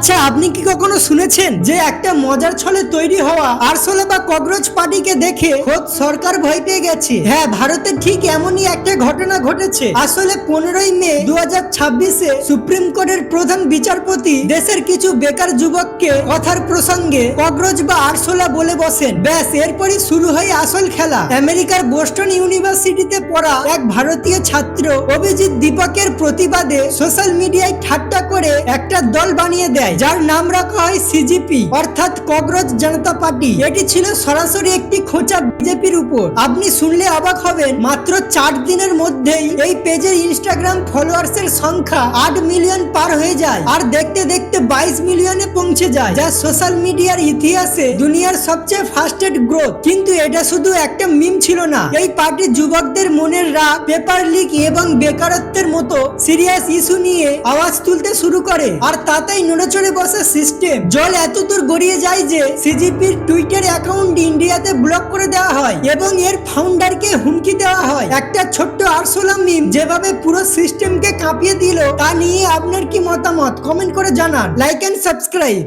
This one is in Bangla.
আচ্ছা, আপনি কি কখনো শুনেছেন যে একটা মজার ছলে তৈরি হওয়া আরশোলা বা ককরোচ পার্টিকে দেখে খোদ সরকার ভয় পেয়ে গেছে? হ্যাঁ, ভারতে ঠিক এমনই একটা ঘটনা ঘটেছে। আসলে 15ই মে 2026-এ সুপ্রিম কোর্টের প্রধান বিচারপতি দেশের কিছু বেকার যুবককে কথার প্রসঙ্গে ককরোচ বা আরশোলা বলে বসেন। ব্যাস, এরপরই শুরু হয় আসল খেলা। আমেরিকার বোস্টন ইউনিভার্সিটিতে পড়া এক ভারতীয় ছাত্র অভিজিৎ দীপকের প্রতিবাদে সোশ্যাল মিডিয়ায় ঠাট্টা করে একটা দল বানিয়ে দেয়, যার নাম রাখা হয় সিজিপি, অর্থাৎ ককরোচ জনতা পার্টি। এটি ছিল সরাসরি একটি খোঁচা বিজেপির উপর। আপনি শুনলে অবাক হবেন, মাত্র 4 দিনের মধ্যেই এই পেজের ইনস্টাগ্রাম ফলোয়ার্স এর সংখ্যা 8 মিলিয়ন পার হয়ে যায়, আর দেখতে দেখতে 22 মিলিয়নে পৌঁছে যায়, যা সোশ্যাল মিডিয়ার ইতিহাসে দুনিয়ার সবচেয়ে ফাস্টেস্ট গ্রোথ। কিন্তু এটা শুধু একটা মিম ছিল না। এই পার্টি যুবকদের মনের রাগ, পেপার লিক এবং বেকারত্বের মতো সিরিয়াস ইস্যু নিয়ে আওয়াজ তুলতে শুরু করে, আর তাতেই নড়েচড়ে বসে সিস্টেম। জল এতদূর গড়িয়ে যায় যে সিজিপির টুইটার অ্যাকাউন্ট ইন্ডিয়াতে ব্লক করে দেওয়া হয় এবং এর ফাউন্ডারকে হুমকি দেওয়া হয়। একটা ছোট্ট আরশোলা মিম যেভাবে পুরো সিস্টেমকে কাঁপিয়ে দিল, তা নিয়ে আপনার কি মতামত কমেন্ট করে জানান। Like and subscribe.